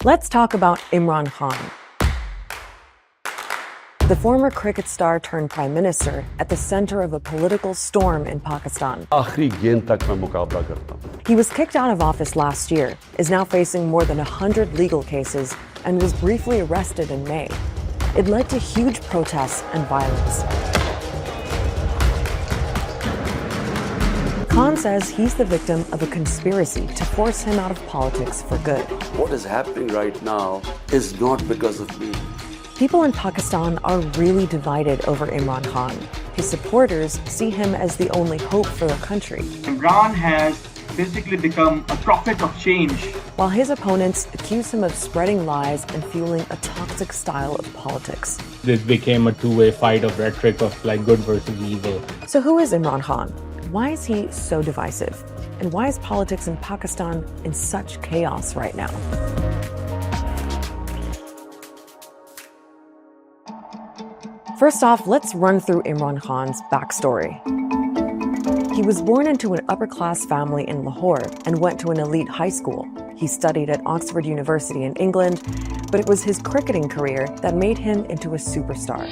Let's talk about Imran Khan, the former cricket star turned prime minister at the center of a political storm in Pakistan. आखिरी गेंद तक मैं मुकाबला करता हूं. He was kicked out of office last year, is now facing more than 100 legal cases, and was briefly arrested in May. It led to huge protests and violence. Khan says he's the victim of a conspiracy to force him out of politics for good. What is happening right now is not because of me. People in Pakistan are really divided over Imran Khan. His supporters see him as the only hope for the country, Imran has basically become a prophet of change. while his opponents accuse him of spreading lies and fueling a toxic style of politics. This became a two-way fight of rhetoric of like good versus evil. So who is Imran Khan? Why is he so divisive? And why is politics in Pakistan in such chaos right now? First off, let's run through Imran Khan's backstory. He was born into an upper-class family in Lahore and went to an elite high school. He studied at Oxford University in England, but it was his cricketing career that made him into a superstar.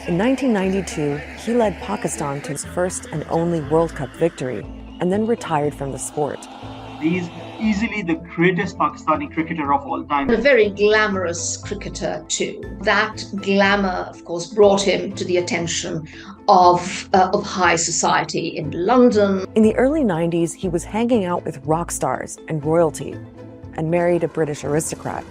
In 1992, he led Pakistan to its first and only World Cup victory, and then retired from the sport. He's easily the greatest Pakistani cricketer of all time. A very glamorous cricketer too. That glamour, of course, brought him to the attention of high society in London. In the early 90s, he was hanging out with rock stars and royalty, and married a British aristocrat.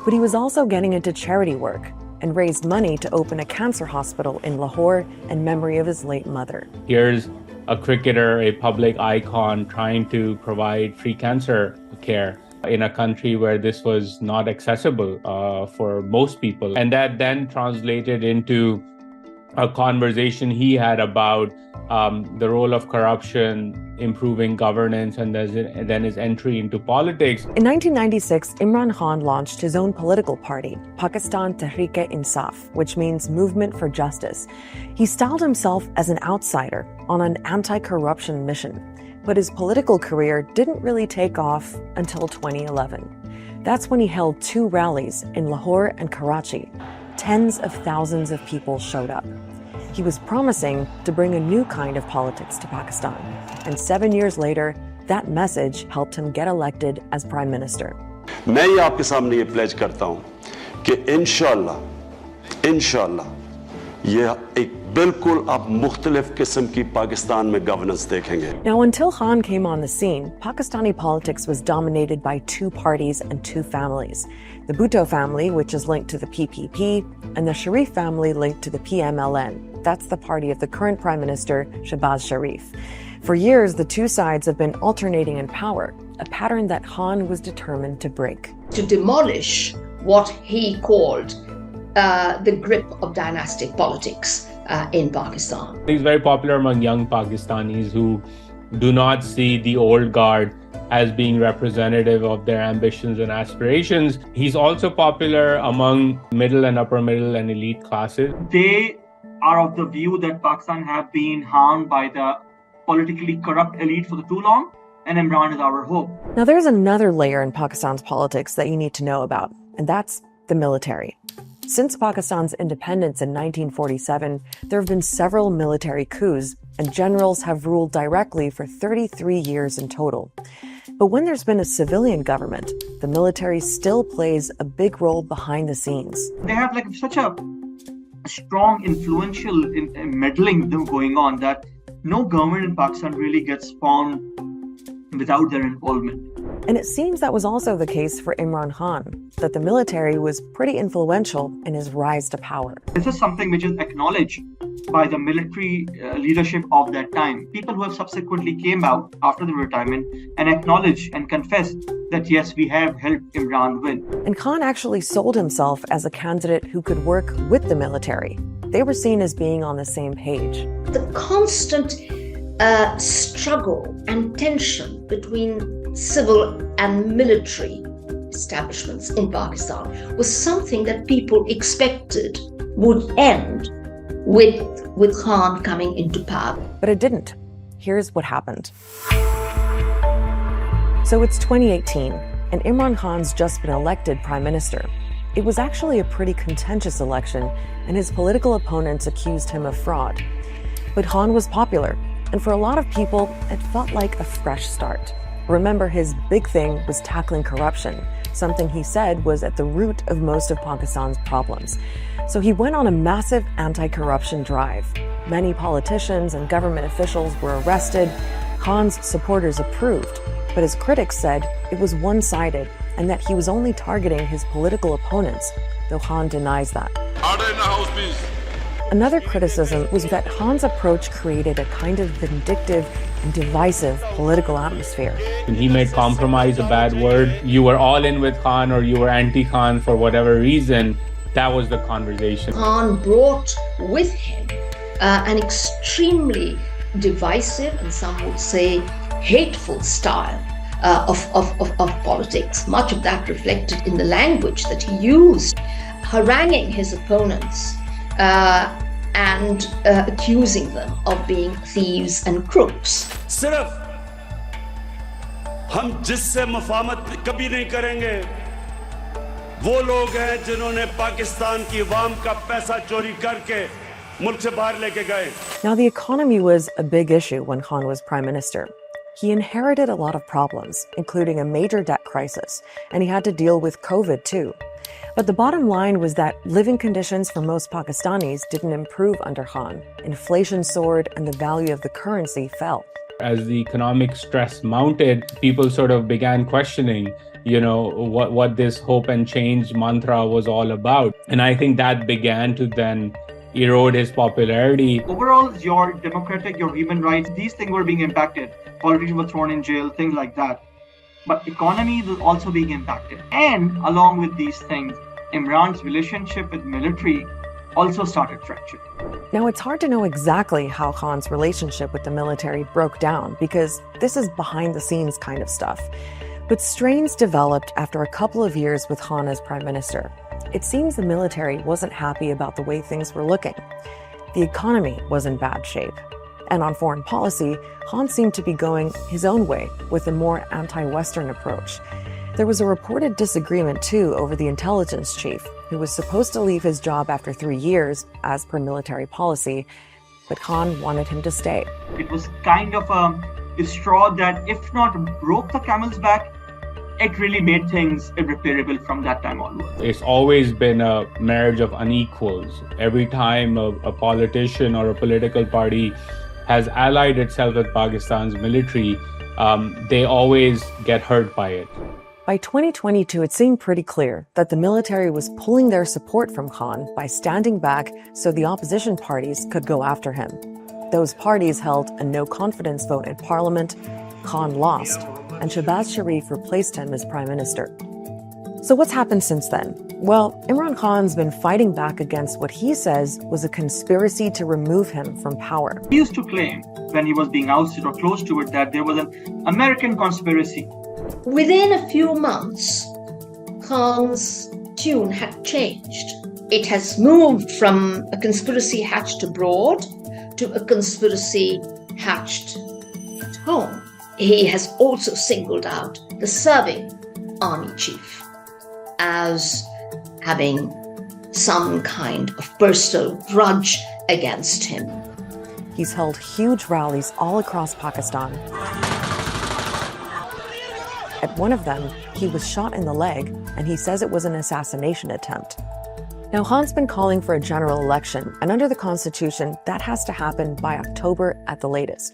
But he was also getting into charity work, and raised money to open a cancer hospital in Lahore in memory of his late mother. Here's a cricketer, a public icon, trying to provide free cancer care in a country where this was not accessible for most people. And that then translated into a conversation he had about the role of corruption, improving governance, and then his entry into politics. In 1996, Imran Khan launched his own political party, Pakistan Tehreek-e-Insaf, which means Movement for Justice. He styled himself as an outsider on an anti-corruption mission, but his political career didn't really take off until 2011. That's when he held 2 rallies in Lahore and Karachi. Tens of thousands of people showed up. He was promising to bring a new kind of politics to Pakistan. And 7 years later, that message helped him get elected as prime minister. मैं ये आपके सामने ये pledge करता हूं कि इंशाल्लाह ये एक बिल्कुल आप मुख्तलिफ किस्म की पाकिस्तान में गवर्नेंस देखेंगे. Now, until Khan came on the scene, Pakistani politics was dominated by 2 parties and 2 families. The Bhutto family, which is linked to the PPP, and the Sharif family linked to the PMLN. That's the party of the current Prime Minister, Shehbaz Sharif. For years, the 2 sides have been alternating in power, a pattern that Khan was determined to break. To demolish what he called the grip of dynastic politics in Pakistan. He's very popular among young Pakistanis who do not see the old guard as being representative of their ambitions and aspirations. He's also popular among middle and upper middle and elite classes. They are of the view that Pakistan have been harmed by the politically corrupt elite for too long, and Imran is our hope. Now, there's another layer in Pakistan's politics that you need to know about, and that's the military. Since Pakistan's independence in 1947, there have been several military coups, and generals have ruled directly for 33 years in total. But when there's been a civilian government, the military still plays a big role behind the scenes. They have like such a strong, influential meddling going on that no government in Pakistan really gets formed without their involvement. And it seems that was also the case for Imran Khan, that the military was pretty influential in his rise to power. This is something which is acknowledged by the military leadership of that time. People who have subsequently came out after the retirement and acknowledged and confessed that yes, we have helped Imran win. And Khan actually sold himself as a candidate who could work with the military. They were seen as being on the same page. The constant struggle and tension between civil and military establishments in Pakistan was something that people expected would end with Khan coming into power. But it didn't. Here's what happened. So it's 2018, and Imran Khan's just been elected prime minister. It was actually a pretty contentious election, and his political opponents accused him of fraud. But Khan was popular, and for a lot of people, it felt like a fresh start. Remember, his big thing was tackling corruption, something he said was at the root of most of Pakistan's problems. So he went on a massive anti-corruption drive. Many politicians and government officials were arrested. Khan's supporters approved, but his critics said it was one-sided and that he was only targeting his political opponents, though Khan denies that. Order in the house, please. Another criticism was that Khan's approach created a kind of vindictive and divisive political atmosphere. When he made compromise a bad word, you were all in with Khan or you were anti-Khan for whatever reason, that was the conversation. Khan brought with him an extremely divisive and some would say hateful style of politics. Much of that reflected in the language that he used, haranguing his opponents and accusing them of being thieves and crooks. सिर्फ हम जिससे मुफाहमत कभी नहीं करेंगे वो लोग हैं जिन्होंने पाकिस्तान की अवाम का पैसा चोरी करके मुल्क से बाहर लेके गए. Now, the economy was a big issue when Khan was prime minister. He inherited a lot of problems, including a major debt crisis, and he had to deal with COVID too. But the bottom line was that living conditions for most Pakistanis didn't improve under Khan. Inflation soared and the value of the currency fell. As the economic stress mounted, people sort of began questioning, what this hope and change mantra was all about. And I think that began to then erode his popularity. Overall, your democratic, your human rights, these things were being impacted. Politicians were thrown in jail, things like that. But economy was also being impacted. And along with these things, Imran's relationship with military also started fracturing. Now, it's hard to know exactly how Khan's relationship with the military broke down because this is behind-the-scenes kind of stuff. But strains developed after a couple of years with Khan as prime minister. It seems the military wasn't happy about the way things were looking. The economy was in bad shape. And on foreign policy, Khan seemed to be going his own way with a more anti-Western approach. There was a reported disagreement, too, over the intelligence chief, who was supposed to leave his job after 3 years, as per military policy, but Khan wanted him to stay. It was kind of a straw that, if not broke the camel's back, it really made things irreparable from that time onward. It's always been a marriage of unequals. Every time a politician or a political party has allied itself with Pakistan's military, they always get hurt by it. By 2022, it seemed pretty clear that the military was pulling their support from Khan by standing back so the opposition parties could go after him. Those parties held a no-confidence vote in parliament, Khan lost, and Shehbaz Sharif replaced him as prime minister. So what's happened since then? Well, Imran Khan's been fighting back against what he says was a conspiracy to remove him from power. He used to claim, when he was being ousted or close to it, that there was an American conspiracy. Within a few months, Khan's tune had changed. It has moved from a conspiracy hatched abroad to a conspiracy hatched at home. He has also singled out the serving army chief as having some kind of personal grudge against him. He's held huge rallies all across Pakistan. At one of them, he was shot in the leg, and he says it was an assassination attempt. Now, Khan's been calling for a general election, and under the constitution, that has to happen by October at the latest.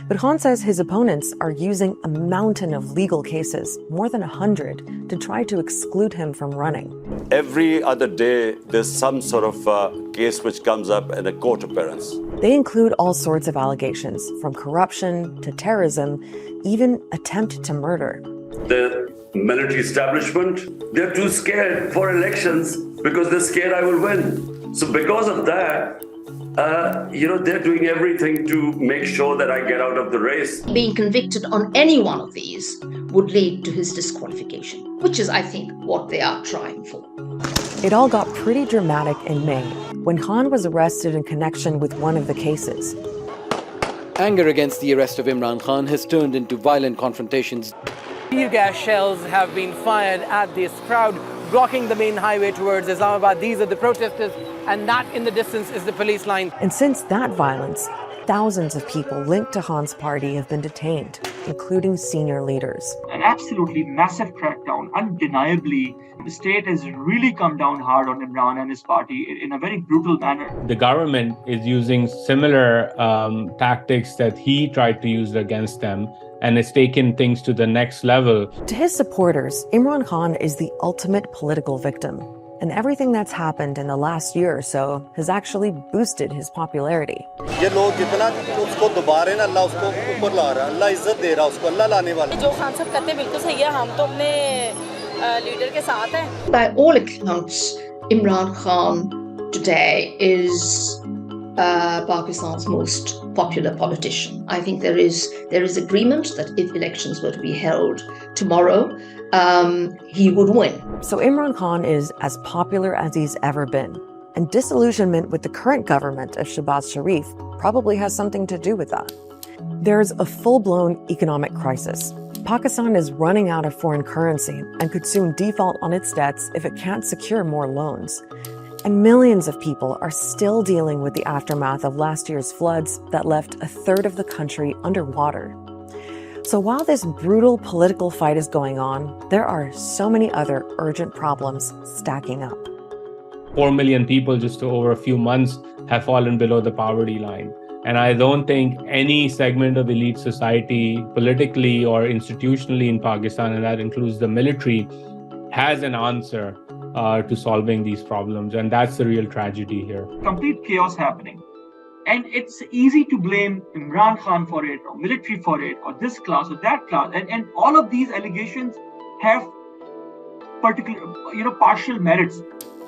But Khan says his opponents are using a mountain of legal cases, more than 100, to try to exclude him from running. Every other day, there's some sort of case which comes up in a court appearance. They include all sorts of allegations, from corruption to terrorism, even attempt to murder. The military establishment, they're too scared for elections because they're scared I will win. So because of that, they're doing everything to make sure that I get out of the race. Being convicted on any one of these would lead to his disqualification, which is, I think, what they are trying for. It all got pretty dramatic in May, when Khan was arrested in connection with one of the cases. Anger against the arrest of Imran Khan has turned into violent confrontations. Tear gas shells have been fired at this crowd, blocking the main highway towards Islamabad. These are the protesters, and that in the distance is the police line. And since that violence, thousands of people linked to Khan's party have been detained, including senior leaders. An absolutely massive crackdown. Undeniably, the state has really come down hard on Imran and his party in a very brutal manner. The government is using similar tactics that he tried to use against them, and it's taken things to the next level. To his supporters, Imran Khan is the ultimate political victim. And everything that's happened in the last year or so has actually boosted his popularity. ये लोग जितना उसको दोबारा ना अल्लाह उसको ऊपर ला रहा है, अल्लाह इज्जत दे रहा है उसको, अल्लाह लाने वाला है। जो खान साहब कहते हैं बिल्कुल सही है, हम तो अपने लीडर के साथ हैं। By all accounts, Imran Khan today is Pakistan's most popular politician. I think there is agreement that if elections were to be held tomorrow, he would win. So Imran Khan is as popular as he's ever been. And disillusionment with the current government of Shehbaz Sharif probably has something to do with that. There's a full-blown economic crisis. Pakistan is running out of foreign currency and could soon default on its debts if it can't secure more loans. And millions of people are still dealing with the aftermath of last year's floods that left a third of the country underwater. So while this brutal political fight is going on, there are so many other urgent problems stacking up. 4 million people just over a few months have fallen below the poverty line. And I don't think any segment of elite society, politically or institutionally in Pakistan, and that includes the military, has an answer to solving these problems. And that's the real tragedy here. Complete chaos happening. And it's easy to blame Imran Khan for it, or military for it, or this class or that class. And all of these allegations have partial merits.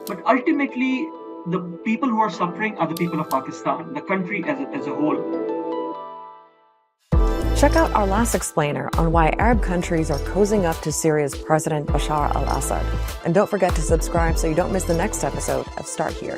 But ultimately, the people who are suffering are the people of Pakistan, the country as a whole. Check out our last explainer on why Arab countries are cozying up to Syria's President Bashar al-Assad. And don't forget to subscribe so you don't miss the next episode of Start Here.